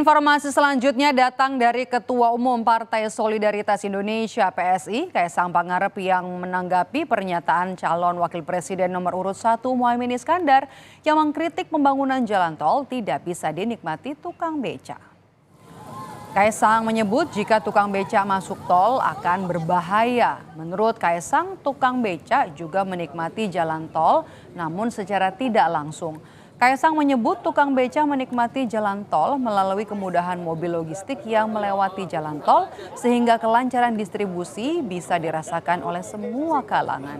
Informasi selanjutnya datang dari Ketua Umum Partai Solidaritas Indonesia (PSI), Kaisang Pangarep yang menanggapi pernyataan calon Wakil Presiden nomor urut 1 Muhaimin Iskandar yang mengkritik pembangunan jalan tol tidak bisa dinikmati tukang beca. Kaisang menyebut jika tukang beca masuk tol akan berbahaya. Menurut Kaisang, tukang beca juga menikmati jalan tol namun secara tidak langsung. Kaisang menyebut tukang beca menikmati jalan tol melalui kemudahan mobil logistik yang melewati jalan tol sehingga kelancaran distribusi bisa dirasakan oleh semua kalangan.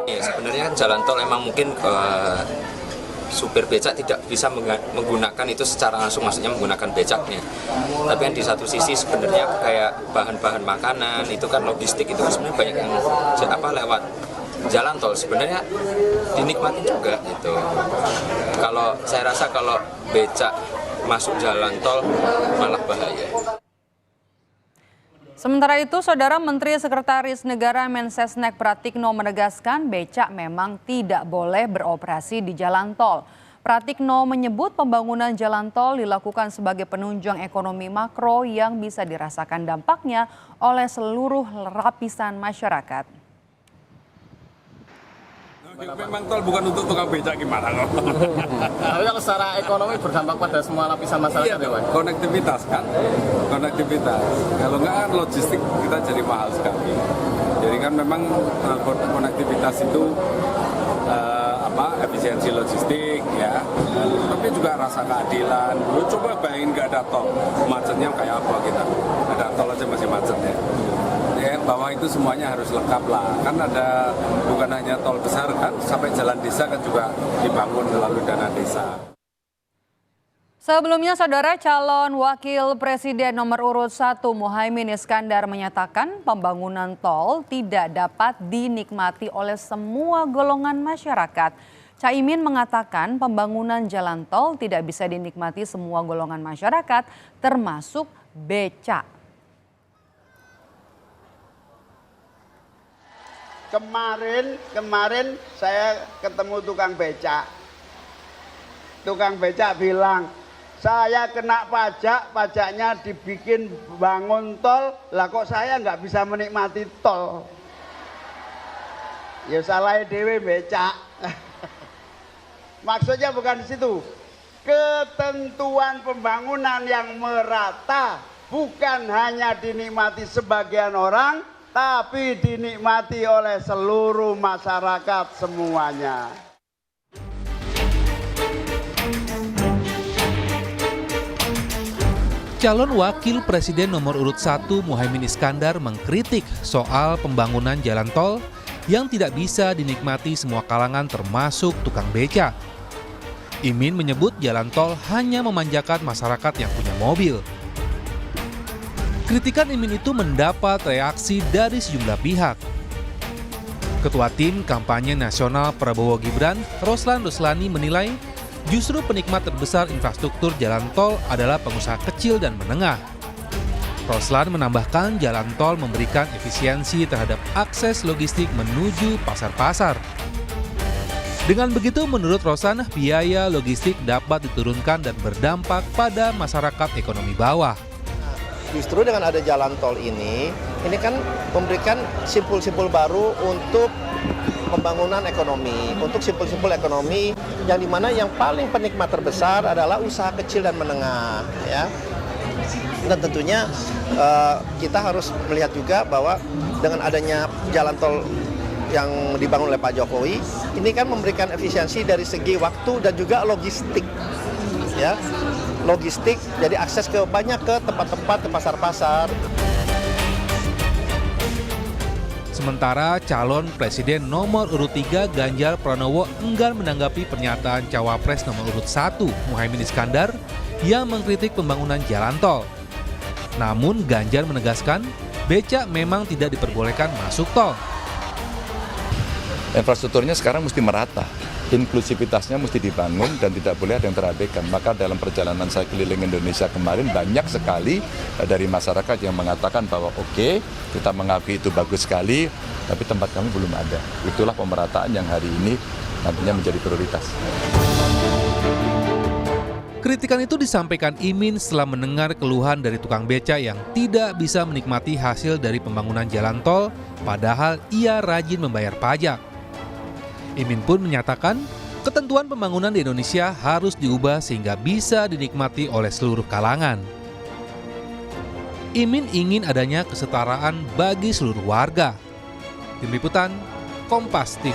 Sebenarnya kan jalan tol memang mungkin supir becak tidak bisa menggunakan itu secara langsung, maksudnya menggunakan becaknya. Tapi kan di satu sisi sebenarnya kayak bahan-bahan makanan itu kan logistik itu kan sebenarnya banyak yang lewat jalan tol, sebenarnya dinikmati juga gitu. Kalau saya rasa kalau becak masuk jalan tol malah bahaya. Sementara itu, Saudara Menteri Sekretaris Negara Mensesnek Pratikno menegaskan becak memang tidak boleh beroperasi di jalan tol. Pratikno menyebut pembangunan jalan tol dilakukan sebagai penunjang ekonomi makro yang bisa dirasakan dampaknya oleh seluruh lapisan masyarakat. Memang tol bukan untuk tukang becak gimana kok. Tapi kalau secara ekonomi berdampak pada semua lapisan masyarakat ya Pak? Konektivitas kan, konektivitas. Kalau nggak kan logistik kita jadi mahal sekali. Jadi kan memang konektivitas itu efisiensi logistik ya. Tapi juga rasa keadilan. Lu coba bayangin nggak ada tol, macetnya kayak apa kita? Ada tol aja masih macetnya. Ya, bahwa itu semuanya harus lengkap lah. Kan ada bukan hanya tol besar kan, sampai jalan desa kan juga dibangun melalui dana desa. Sebelumnya, Saudara, calon Wakil Presiden nomor urut 1 Muhaimin Iskandar menyatakan pembangunan tol tidak dapat dinikmati oleh semua golongan masyarakat. Caimin mengatakan pembangunan jalan tol tidak bisa dinikmati semua golongan masyarakat, termasuk becak. Kemarin saya ketemu tukang becak. Tukang becak bilang, saya kena pajak, pajaknya dibikin bangun tol, lah kok saya nggak bisa menikmati tol. Ya salah dewe becak. Maksudnya bukan di situ. Ketentuan pembangunan yang merata bukan hanya dinikmati sebagian orang, tapi dinikmati oleh seluruh masyarakat semuanya. Calon Wakil Presiden nomor urut 1 Muhaimin Iskandar mengkritik soal pembangunan jalan tol yang tidak bisa dinikmati semua kalangan termasuk tukang beca. Imin menyebut jalan tol hanya memanjakan masyarakat yang punya mobil. Kritikan Imin itu mendapat reaksi dari sejumlah pihak. Ketua Tim Kampanye Nasional Prabowo Gibran, Roslan Ruslani menilai justru penikmat terbesar infrastruktur jalan tol adalah pengusaha kecil dan menengah. Roslan menambahkan jalan tol memberikan efisiensi terhadap akses logistik menuju pasar-pasar. Dengan begitu, menurut Roslan, biaya logistik dapat diturunkan dan berdampak pada masyarakat ekonomi bawah. Justru dengan ada jalan tol ini kan memberikan simpul-simpul baru untuk pembangunan ekonomi, untuk simpul-simpul ekonomi yang dimana yang paling penikmat terbesar adalah usaha kecil dan menengah, ya. Dan tentunya kita harus melihat juga bahwa dengan adanya jalan tol yang dibangun oleh Pak Jokowi, ini kan memberikan efisiensi dari segi waktu dan juga logistik, ya. Logistik, jadi akses ke banyak ke tempat-tempat, ke pasar-pasar. Sementara calon Presiden nomor urut 3 Ganjar Pranowo enggan menanggapi pernyataan Cawapres nomor urut 1 Muhaimin Iskandar yang mengkritik pembangunan jalan tol. Namun Ganjar menegaskan becak memang tidak diperbolehkan masuk tol. Infrastrukturnya sekarang mesti merata. Inklusivitasnya mesti dibangun dan tidak boleh ada yang terabaikan. Maka dalam perjalanan saya keliling Indonesia kemarin banyak sekali dari masyarakat yang mengatakan bahwa oke, kita mengakui itu bagus sekali, tapi tempat kami belum ada. Itulah pemerataan yang hari ini nantinya menjadi prioritas. Kritikan itu disampaikan Imin setelah mendengar keluhan dari tukang beca yang tidak bisa menikmati hasil dari pembangunan jalan tol, padahal ia rajin membayar pajak. Imin pun menyatakan, ketentuan pembangunan di Indonesia harus diubah sehingga bisa dinikmati oleh seluruh kalangan. Imin ingin adanya kesetaraan bagi seluruh warga. Tim Liputan, Kompas TV.